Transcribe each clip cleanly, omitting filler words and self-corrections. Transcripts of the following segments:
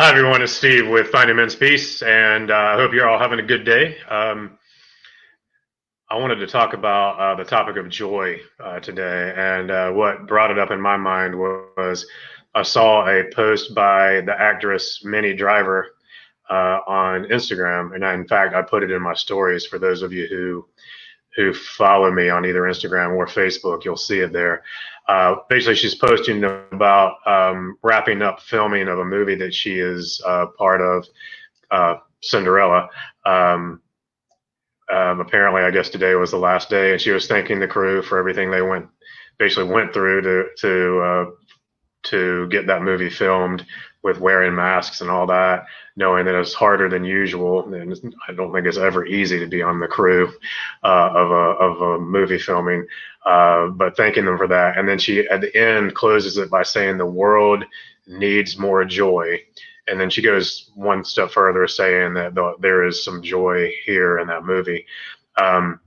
Hi, everyone. It's Steve with Finding Men's Peace, and I hope you're all having a good day. I wanted to talk about the topic of joy today, and what brought it up in my mind was I saw a post by the actress Minnie Driver on Instagram, and in fact, I put it in my stories for those of you who follow me on either Instagram or Facebook. You'll see it there. Basically, she's posting about wrapping up filming of a movie that she is part of, Cinderella. Um, Apparently, I guess today was the last day, and she was thanking the crew for everything they went through to get that movie filmed with wearing masks and all that, knowing that it's harder than usual. And I don't think it's ever easy to be on the crew of a movie filming, but thanking them for that. And then she, at the end, closes it by saying the world needs more joy. And then she goes one step further, saying that there is some joy here in that movie. Um,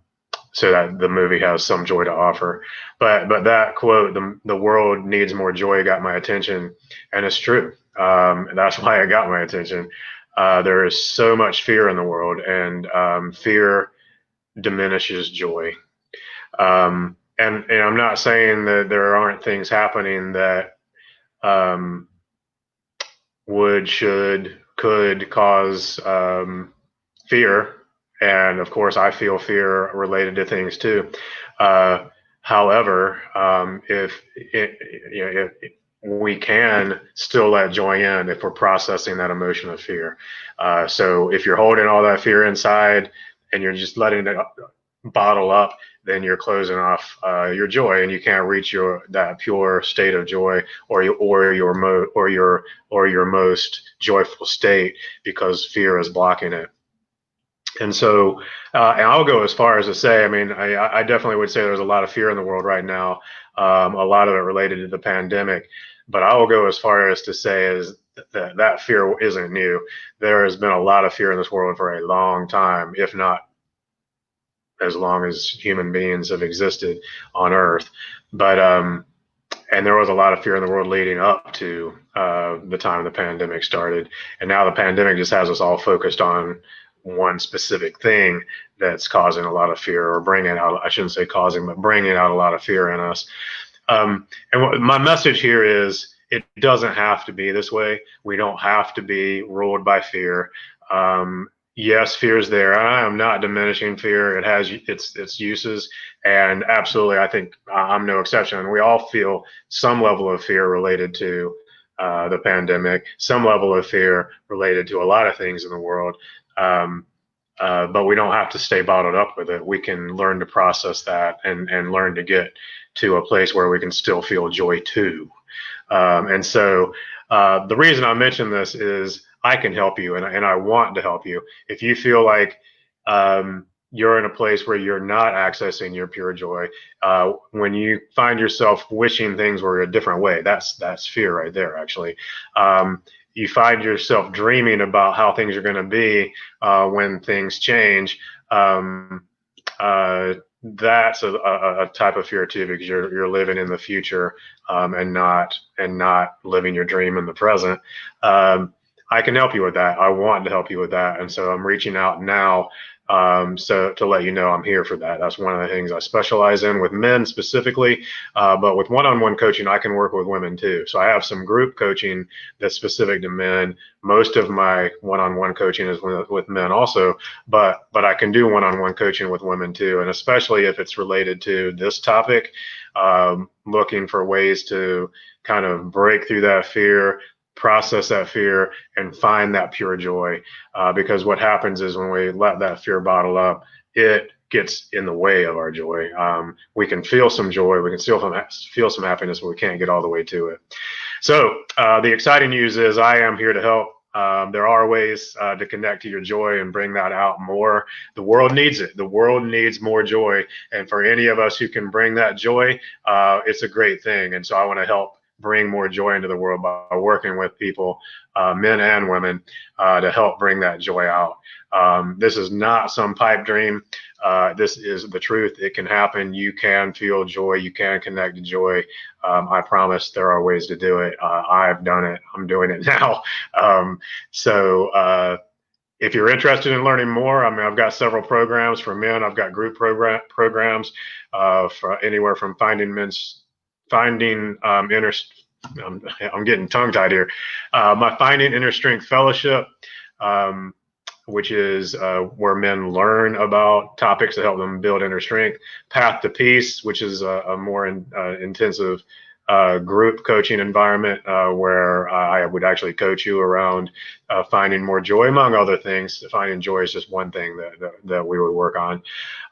so that the movie has some joy to offer. But that quote, the world needs more joy, got my attention, and it's true. And that's why it got my attention. There is so much fear in the world, and fear diminishes joy. And I'm not saying that there aren't things happening that um, could cause fear. And of course, I feel fear related to things too. However, if we can still let joy in if we're processing that emotion of fear. So if you're holding all that fear inside and you're just letting it bottle up, then you're closing off your joy, and you can't reach that pure state of joy, or your most joyful state, because fear is blocking it. And so, and I'll go as far as to say, I mean, I definitely would say there's a lot of fear in the world right now, a lot of it related to the pandemic. But I will go as far as to say is that fear isn't new. There has been a lot of fear in this world for a long time, if not as long as human beings have existed on Earth. But and there was a lot of fear in the world leading up to the time the pandemic started, and now the pandemic just has us all focused on one specific thing that's causing a lot of fear, or bringing out, I shouldn't say causing, but bringing out a lot of fear in us. And my message here is, it doesn't have to be this way. We don't have to be ruled by fear. Yes, fear is there. I am not diminishing fear. It has its uses, and absolutely, I think I'm no exception. We all feel some level of fear related to the pandemic, some level of fear related to a lot of things in the world. But we don't have to stay bottled up with it. We can learn to process that, and learn to get to a place where we can still feel joy too. And so the reason I mention this is I can help you, and I want to help you. If you feel like you're in a place where you're not accessing your pure joy, when you find yourself wishing things were a different way, that's fear right there, actually. You find yourself dreaming about how things are going to be when things change. That's a type of fear too, because you're living in the future, and not living your dream in the present. I can help you with that. I want to help you with that, and so I'm reaching out now, so to let you know I'm here for that. That's one of the things I specialize in with men specifically, but with one-on-one coaching, I can work with women too. So I have some group coaching that's specific to men. Most of my one-on-one coaching is with men also, but I can do one-on-one coaching with women too, and especially if it's related to this topic, looking for ways to kind of break through that fear, process that fear, and find that pure joy. Because what happens is, when we let that fear bottle up, it gets in the way of our joy. We can feel some joy, we can still feel some happiness, but we can't get all the way to it. So the exciting news is I am here to help. There are ways to connect to your joy and bring that out more. The world needs it. The world needs more joy. And for any of us who can bring that joy, it's a great thing. And so I want to help bring more joy into the world by working with people, men and women, to help bring that joy out. This is not some pipe dream. This is the truth. It can happen. You can feel joy. You can connect to joy. I promise there are ways to do it. I've done it. I'm doing it now. If you're interested in learning more, I mean, I've got several programs for men. I've got group programs for anywhere from finding inner. I'm getting tongue tied here. My Finding Inner Strength Fellowship, which is where men learn about topics that help them build inner strength. Path to Peace, which is a more intensive group coaching environment where I would actually coach you around finding more joy, among other things. Finding joy is just one thing that we would work on.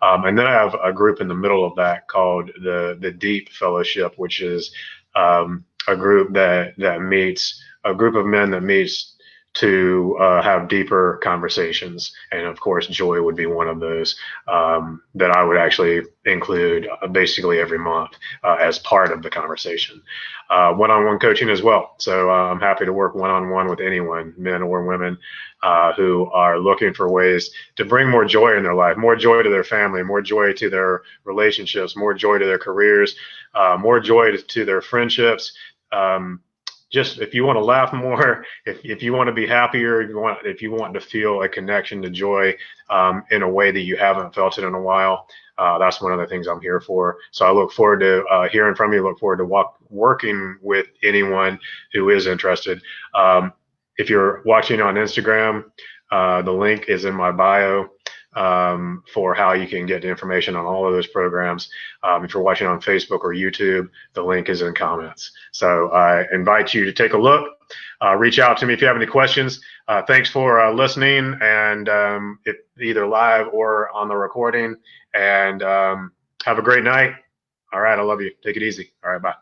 And then I have a group in the middle of that called the Deep Fellowship, which is a group that meets, a group of men that meets to have deeper conversations. And of course, joy would be one of those that I would actually include basically every month as part of the conversation. One-on-one coaching as well. So I'm happy to work one-on-one with anyone, men or women, who are looking for ways to bring more joy in their life, more joy to their family, more joy to their relationships, more joy to their careers, more joy to their friendships. Just if you want to laugh more, if you want to be happier, if you want to feel a connection to joy in a way that you haven't felt it in a while, that's one of the things I'm here for. So I look forward to hearing from you. Look forward to working with anyone who is interested. If you're watching on Instagram, the link is in my bio for how you can get information on all of those programs. If you're watching on Facebook or YouTube, the link is in comments. So I invite you to take a look. Reach out to me if you have any questions. Thanks for listening, and if either live or on the recording. And have a great night. All right, I love you. Take it easy. All right, bye.